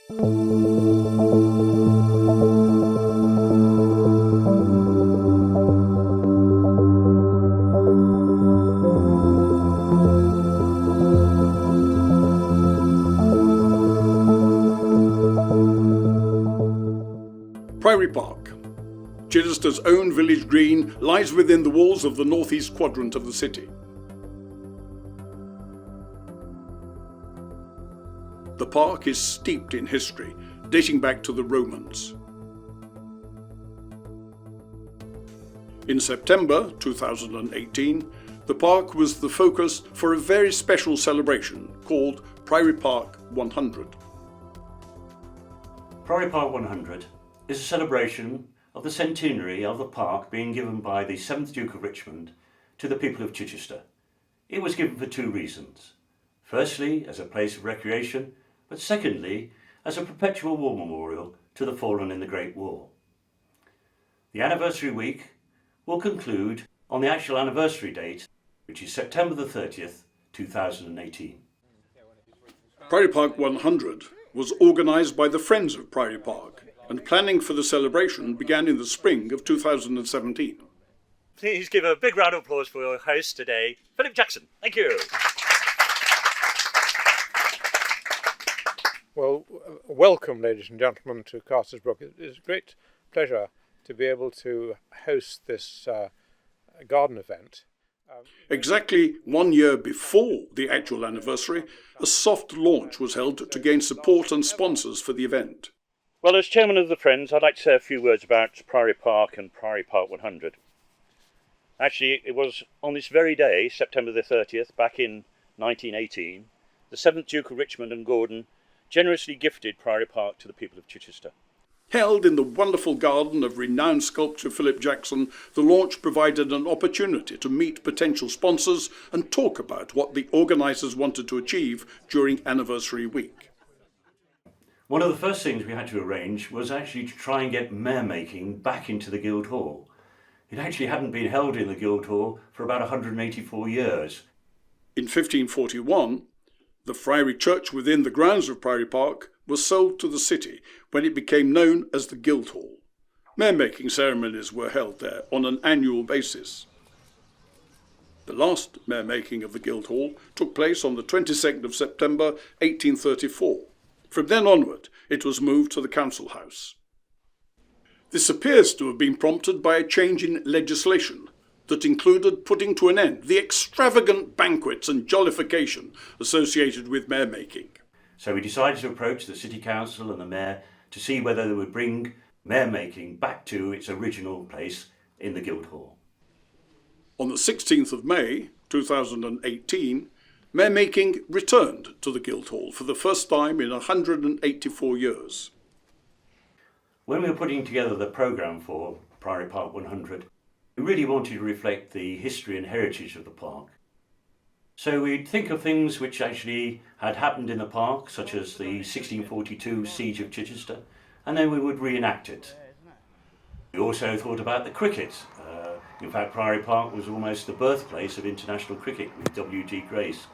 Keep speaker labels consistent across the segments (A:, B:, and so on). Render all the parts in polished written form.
A: Priory Park, Chichester's own village green, lies within the walls of the northeast quadrant of the city. The park is steeped in history, dating back to the Romans. In September 2018, the park was the focus for a very special celebration called Priory Park 100.
B: Priory Park 100 is a celebration of the centenary of the park being given by the 7th Duke of Richmond to the people of Chichester. It was given for two reasons. Firstly, as a place of recreation, but secondly, as a perpetual war memorial to the fallen in the Great War. The anniversary week will conclude on the actual anniversary date, which is September the 30th, 2018.
A: Priory Park 100 was organised by the Friends of Priory Park, and planning for the celebration began in the spring of 2017.
C: Please give a big round of applause for your host today, Philip Jackson. Thank you.
D: Well, welcome, ladies and gentlemen, to Castersbrook. It is a great pleasure to be able to host this garden event.
A: Exactly 1 year before the actual anniversary, a soft launch was held to gain support and sponsors for the event.
C: Well, as chairman of the Friends, I'd like to say a few words about Priory Park and Priory Park 100. Actually, it was on this very day, September the 30th, back in 1918, the 7th Duke of Richmond and Gordon generously gifted Priory Park to the people of Chichester.
A: Held in the wonderful garden of renowned sculptor Philip Jackson, the launch provided an opportunity to meet potential sponsors and talk about what the organisers wanted to achieve during anniversary week.
B: One of the first things we had to arrange was actually to try and get mermaking back into the Guildhall. It actually hadn't been held in the Guildhall for about 184 years.
A: In 1541, the friary church within the grounds of Priory Park was sold to the city when it became known as the Guildhall. Mermaking ceremonies were held there on an annual basis. The last mermaking of the Guildhall took place on the 22nd of September 1834. From then onward, it was moved to the Council House. This appears to have been prompted by a change in legislation that included putting to an end the extravagant banquets and jollification associated with mermaking.
B: So we decided to approach the City Council and the Mayor to see whether they would bring mermaking back to its original place in the Guildhall.
A: On the 16th of May 2018, mermaking returned to the Guildhall for the first time in 184 years.
B: When we were putting together the programme for Priory Park 100, we really wanted to reflect the history and heritage of the park. So we'd think of things which actually had happened in the park, such as the 1642 siege of Chichester, and then we would reenact it. We also thought about the cricket. In fact, Priory Park was almost the birthplace of international cricket with W.G. Grace.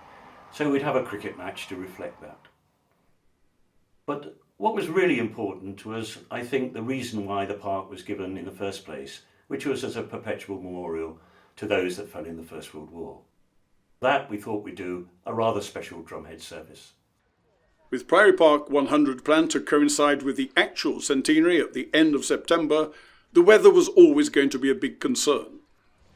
B: So we'd have a cricket match to reflect that. But what was really important was, I think, the reason why the park was given in the first place, which was as a perpetual memorial to those that fell in the First World War. That we thought we'd do a rather special drumhead service.
A: With Priory Park 100 planned to coincide with the actual centenary at the end of September, the weather was always going to be a big concern.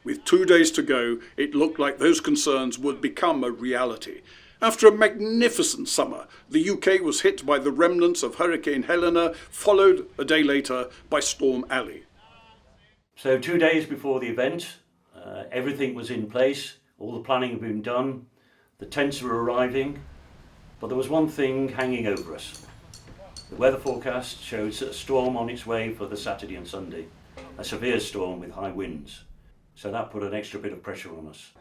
A: With 2 days to go, it looked like those concerns would become a reality. After a magnificent summer, the UK was hit by the remnants of Hurricane Helena, followed a day later by Storm Alley.
B: So 2 days before the event, everything was in place, all the planning had been done, the tents were arriving, but there was one thing hanging over us. The weather forecast showed a storm on its way for the Saturday and Sunday, a severe storm with high winds. So that put an extra bit of pressure on us.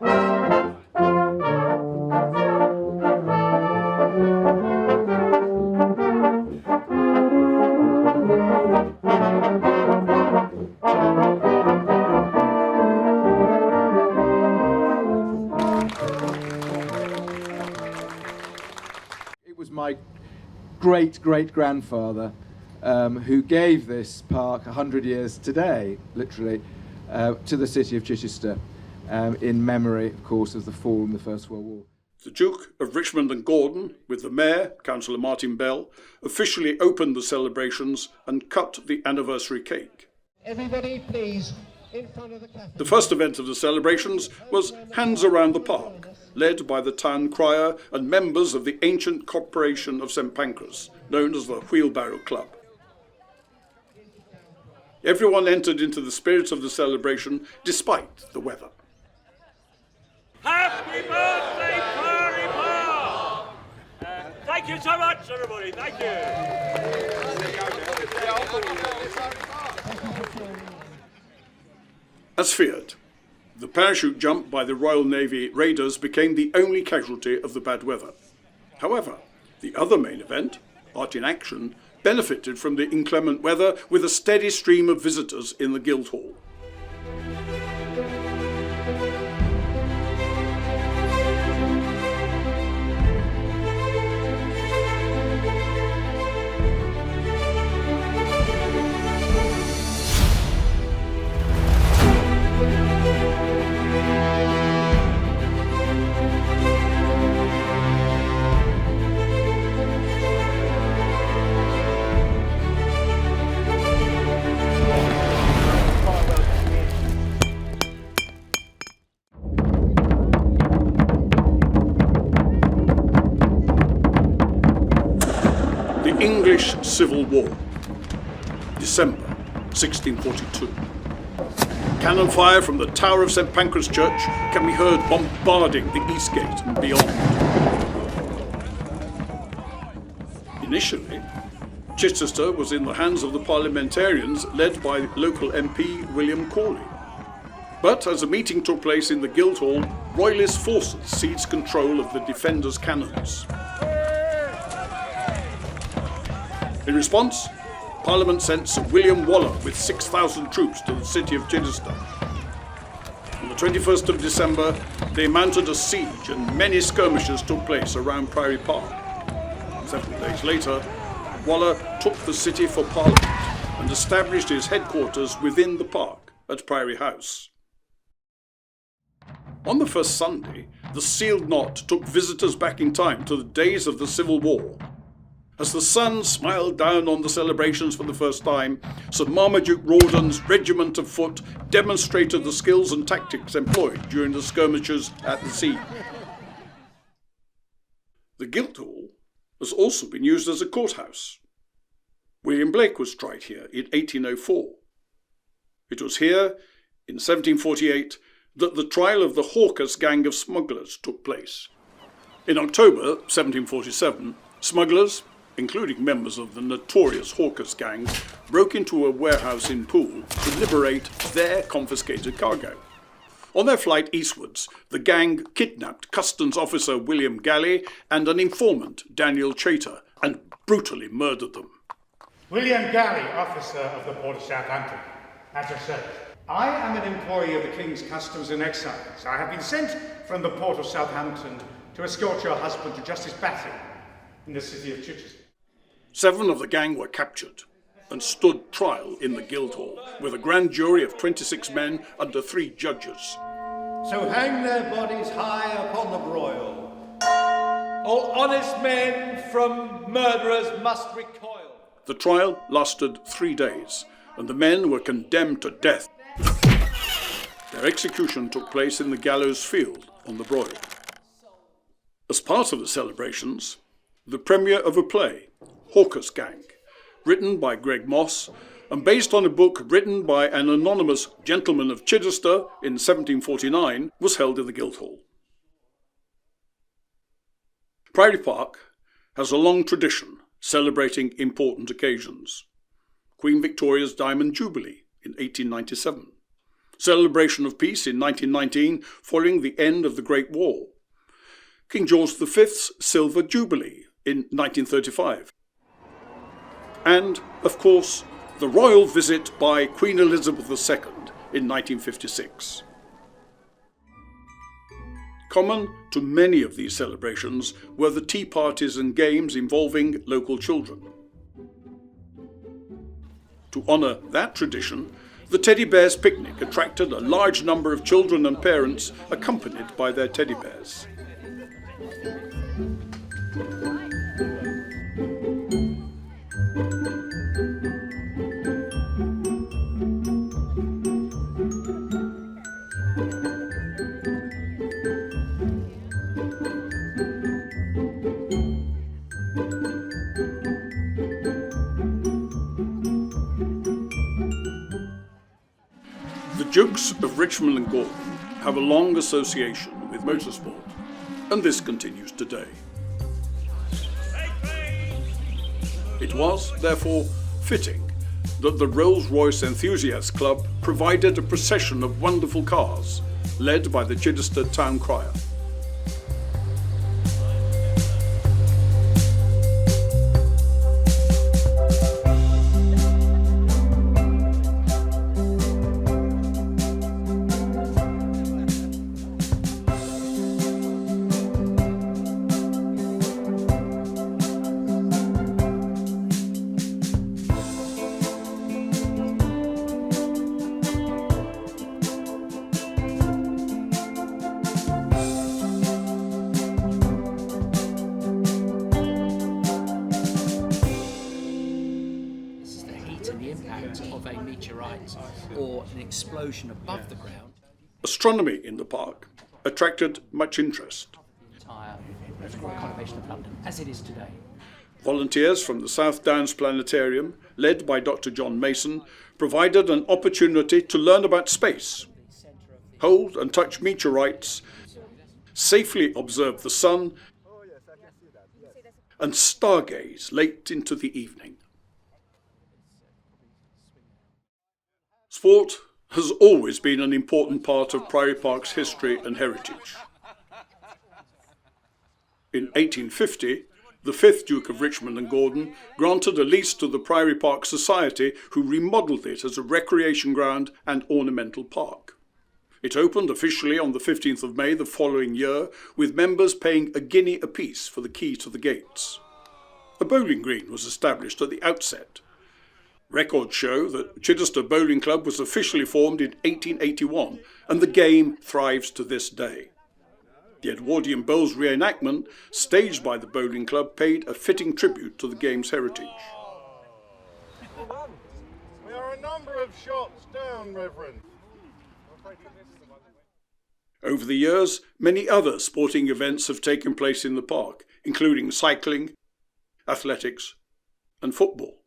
E: It was my great-great-grandfather who gave this park 100 years today, literally, to the city of Chichester, in memory, of course, of the fall in the First World War.
A: The Duke of Richmond and Gordon, with the Mayor, Councillor Martin Bell, officially opened the celebrations and cut the anniversary cake.
F: Everybody, please, in front of the cafe.
A: The first event of the celebrations was Hands Around the Park, led by the town crier and members of the ancient corporation of St Pancras, known as the Wheelbarrow Club. Everyone entered into the spirit of the celebration despite the weather.
G: Happy birthday, Priory Park! Thank you so much, everybody. Thank you.
A: As feared, the parachute jump by the Royal Navy raiders became the only casualty of the bad weather. However, the other main event, Art in Action, benefited from the inclement weather with a steady stream of visitors in the Guildhall. English Civil War, December 1642. Cannon fire from the tower of St Pancras Church can be heard bombarding the East Gate and beyond. Initially, Chichester was in the hands of the parliamentarians led by local MP William Cawley. But as a meeting took place in the Guildhall, Royalist forces seized control of the defenders' cannons. In response, Parliament sent Sir William Waller with 6,000 troops to the city of Chichester. On the 21st of December, they mounted a siege and many skirmishes took place around Priory Park. 7 days later, Waller took the city for Parliament and established his headquarters within the park at Priory House. On the first Sunday, the sealed knot took visitors back in time to the days of the Civil War. As the sun smiled down on the celebrations for the first time, Sir Marmaduke Rawdon's regiment of foot demonstrated the skills and tactics employed during the skirmishes at the siege. The Guildhall has also been used as a courthouse. William Blake was tried here in 1804. It was here, in 1748, that the trial of the Hawkers gang of smugglers took place. In October 1747, smugglers, including members of the notorious Hawkers gang, broke into a warehouse in Poole to liberate their confiscated cargo. On their flight eastwards, the gang kidnapped customs officer William Galley and an informant, Daniel Chater, and brutally murdered them.
H: William Galley, officer of the Port of Southampton. At your service. I am an employee of the King's Customs and Excise. I have been sent from the Port of Southampton to escort your husband to Justice Batty in the city of Chichester.
A: 7 of the gang were captured and stood trial in the Guildhall, with a grand jury of 26 men under 3 judges.
I: So hang their bodies high upon the broil. All honest men from murderers must recoil.
A: The trial lasted 3 days, and the men were condemned to death. Their execution took place in the gallows field on the broil. As part of the celebrations, the premiere of a play, Hawkers Gang, written by Greg Moss and based on a book written by an anonymous gentleman of Chichester in 1749, was held in the Guildhall. Priory Park has a long tradition celebrating important occasions. Queen Victoria's Diamond Jubilee in 1897, celebration of peace in 1919 following the end of the Great War, King George V's Silver Jubilee in 1935, and, of course, the royal visit by Queen Elizabeth II in 1956. Common to many of these celebrations were the tea parties and games involving local children. To honour that tradition, the Teddy Bears Picnic attracted a large number of children and parents accompanied by their teddy bears. The Dukes of Richmond and Gordon have a long association with motorsport, and this continues today. It was, therefore, fitting that the Rolls-Royce Enthusiasts Club provided a procession of wonderful cars, led by the Chichester Town Crier.
J: Of a meteorite or an explosion above the ground.
A: Astronomy in the park attracted much interest.
J: Entire conurbation of London, as it is today.
A: Volunteers from the South Downs Planetarium, led by Dr. John Mason, provided an opportunity to learn about space, hold and touch meteorites, safely observe the sun, and stargaze late into the evening. Sport has always been an important part of Priory Park's history and heritage. In 1850, the 5th Duke of Richmond and Gordon granted a lease to the Priory Park Society, who remodelled it as a recreation ground and ornamental park. It opened officially on the 15th of May the following year, with members paying a guinea apiece for the key to the gates. A bowling green was established at the outset. Records show that Chichester Bowling Club was officially formed in 1881, and the game thrives to this day. The Edwardian Bowls reenactment, staged by the bowling club, paid a fitting tribute to the game's heritage.
K: We are a number of shots down, Reverend.
A: Over the years, many other sporting events have taken place in the park, including cycling, athletics, and football.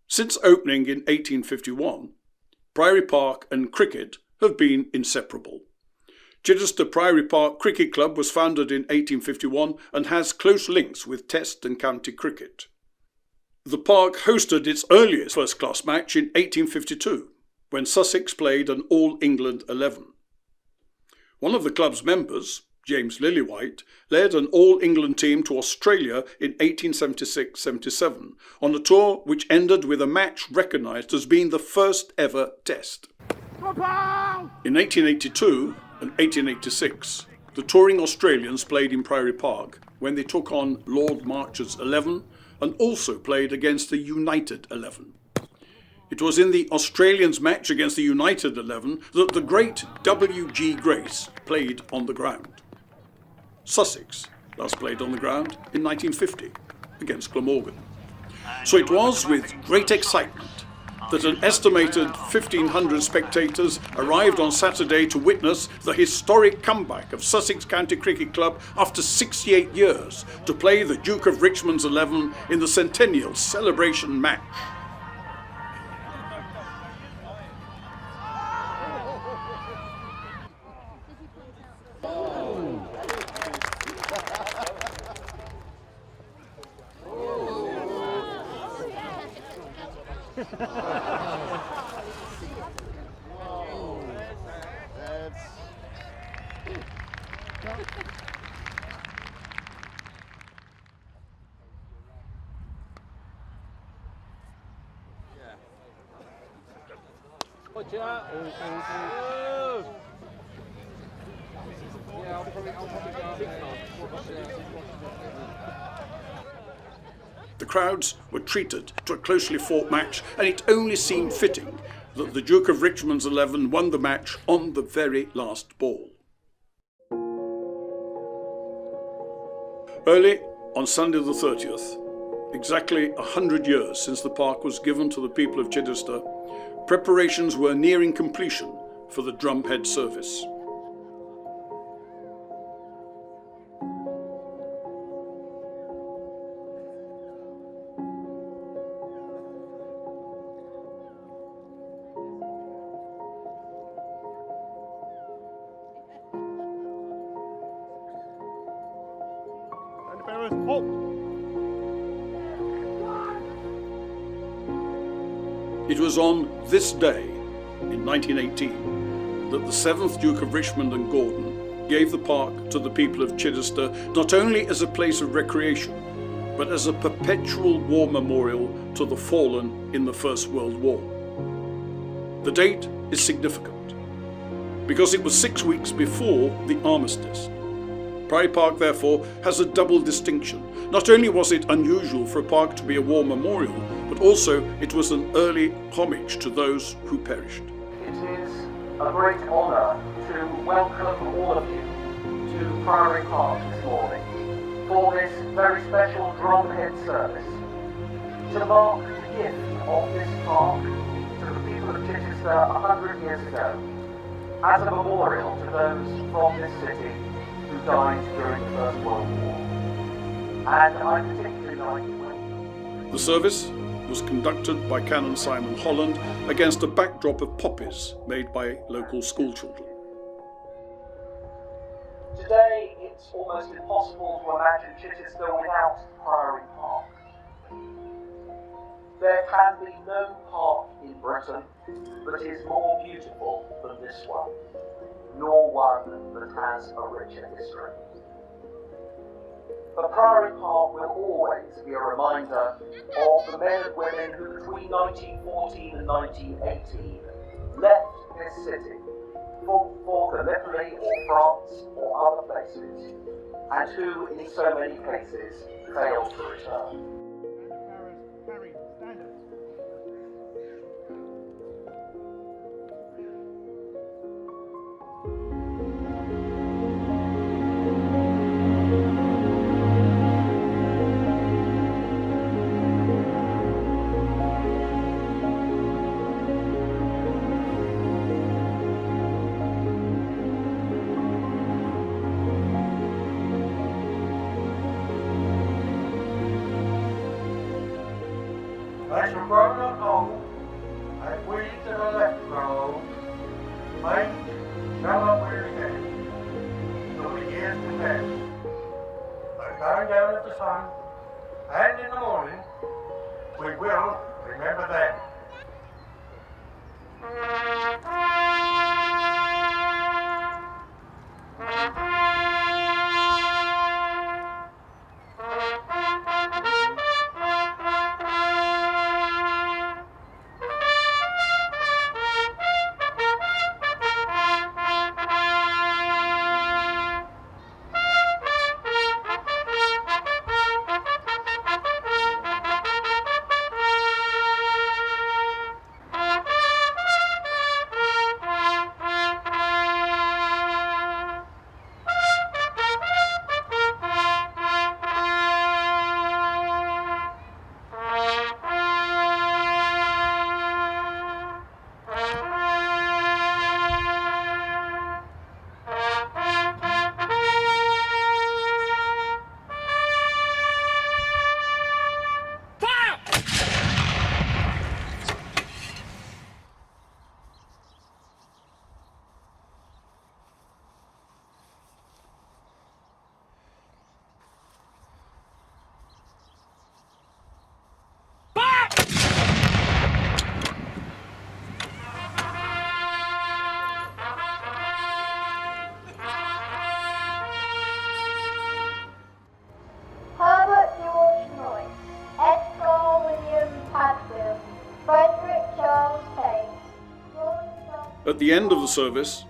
A: Since opening in 1851, Priory Park and cricket have been inseparable. Chichester Priory Park Cricket Club was founded in 1851 and has close links with Test and county cricket. The park hosted its earliest first-class match in 1852, when Sussex played an All-England 11. One of the club's members, James Lillywhite, led an All-England team to Australia in 1876-77 on a tour which ended with a match recognised as being the first ever Test. In 1882 and 1886, the touring Australians played in Priory Park when they took on Lord Marcher's 11 and also played against the United 11. It was in the Australians' match against the United 11 that the great W.G. Grace played on the ground. Sussex last played on the ground in 1950 against Glamorgan. So it was with great excitement that an estimated 1,500 spectators arrived on Saturday to witness the historic comeback of Sussex County Cricket Club after 68 years to play the Duke of Richmond's 11 in the centennial celebration match.
K: Watch out.
A: The crowds were treated to a closely fought match, and it only seemed fitting that the Duke of Richmond's 11 won the match on the very last ball. Early on Sunday the 30th, exactly 100 years since the park was given to the people of Chichester, preparations were nearing completion for the drumhead service. It was on this day, in 1918, that the 7th Duke of Richmond and Gordon gave the park to the people of Chichester not only as a place of recreation, but as a perpetual war memorial to the fallen in the First World War. The date is significant because it was 6 weeks before the armistice. Priory Park, therefore, has a double distinction. Not only was it unusual for a park to be a war memorial, but also it was an early homage to those who perished.
L: It is a great honour to welcome all of you to Priory Park this morning for this very special drumhead service to mark the gift of this park to the people of Chichester 100 years ago as a memorial to those from this city who died during the First World War. And I particularly like when
A: the service was conducted by Canon Simon Holland against a backdrop of poppies made by local schoolchildren.
L: today it's almost impossible to imagine Chichester without Priory Park. There can be no park in Britain that is more beautiful than this one, nor one that has a richer history. But Priory Park will always be a reminder of the men and women who between 1914 and 1918 left this city for Gallipoli or France or other places, and who in so many cases failed to return.
K: They shall grow not old, and weeds that are left grow old. Maids shall not weary head, till the years pass. But going down of the sun, and in the morning, we will remember them.
A: At the end of the service,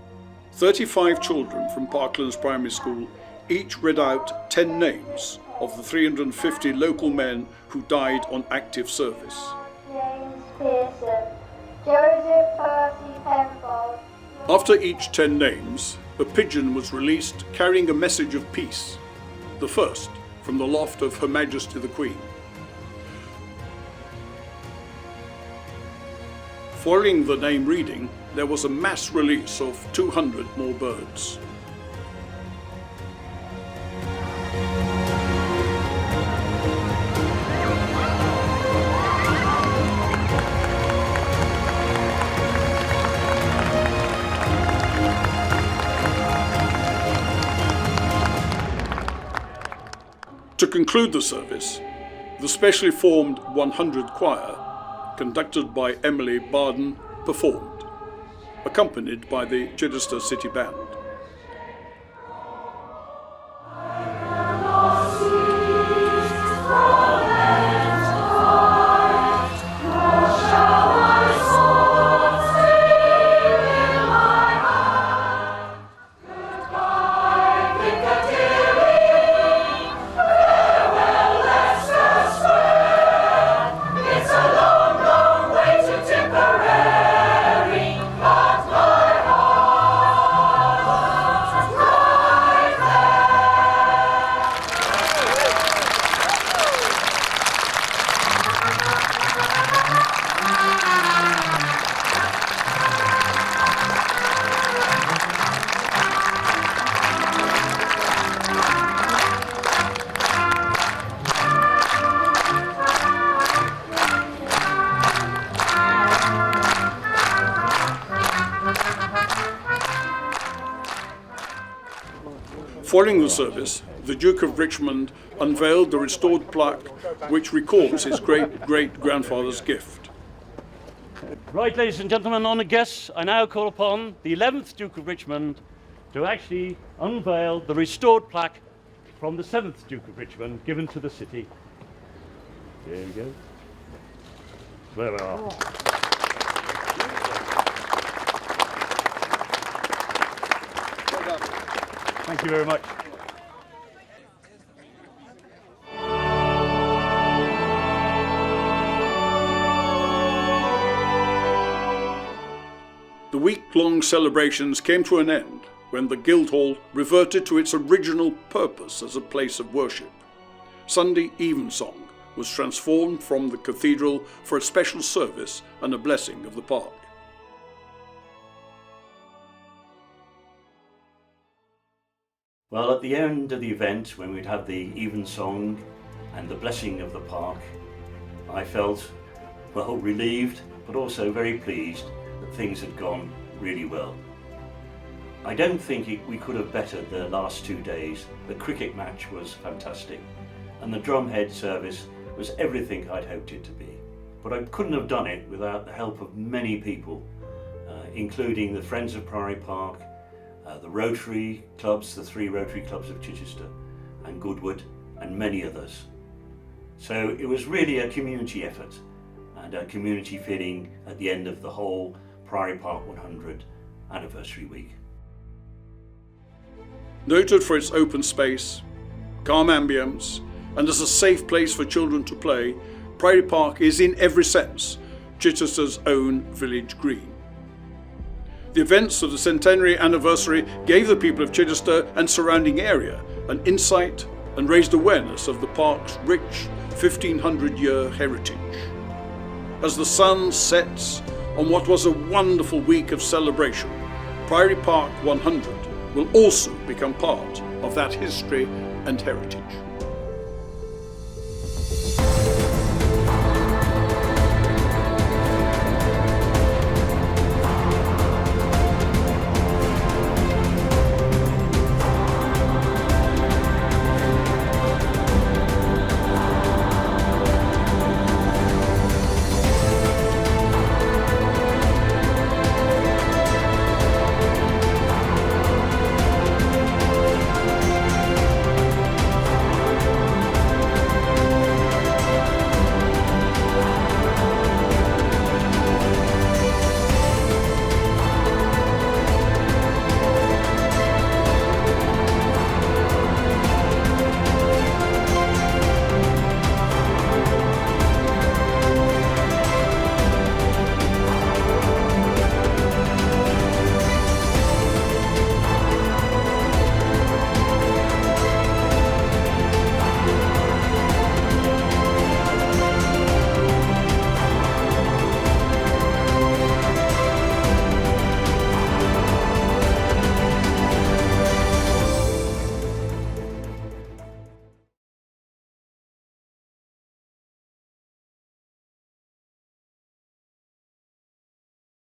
A: 35 children from Parklands Primary School each read out 10 names of the 350 local men who died on active service.
M: James Pearson, Joseph Percy Penfold.
A: After each 10 names, a pigeon was released carrying a message of peace, the first from the loft of Her Majesty the Queen. Following the name reading, there was a mass release of 200 more birds. To conclude the service, the specially formed 100 choir, conducted by Emily Barden, performed, accompanied by the Chichester City Band. Following the service, the Duke of Richmond unveiled the restored plaque which records his great-great-grandfather's gift.
G: Right, ladies and gentlemen, honoured guests, I now call upon the 11th Duke of Richmond to actually unveil the restored plaque from the 7th Duke of Richmond given to the city. There we go. There we are. Thank you very much.
A: The week-long celebrations came to an end when the Guildhall reverted to its original purpose as a place of worship. Sunday evensong was transformed from the cathedral for a special service and a blessing of the park.
B: Well, at the end of the event, when we'd had the evensong and the blessing of the park, I felt, well, relieved, but also very pleased that things had gone really well. I don't think we could have bettered the last 2 days. The cricket match was fantastic, and the drumhead service was everything I'd hoped it to be. But I couldn't have done it without the help of many people, including the Friends of Priory Park, the Rotary clubs, the 3 Rotary clubs of Chichester and Goodwood, and many others. So it was really a community effort and a community feeling at the end of the whole Priory Park 100 anniversary week.
A: Noted for its open space, calm ambience, and as a safe place for children to play, Priory Park is in every sense Chichester's own village green. The events of the centenary anniversary gave the people of Chichester and surrounding area an insight and raised awareness of the park's rich 1500-year heritage. As the sun sets on what was a wonderful week of celebration, Priory Park 100 will also become part of that history and heritage.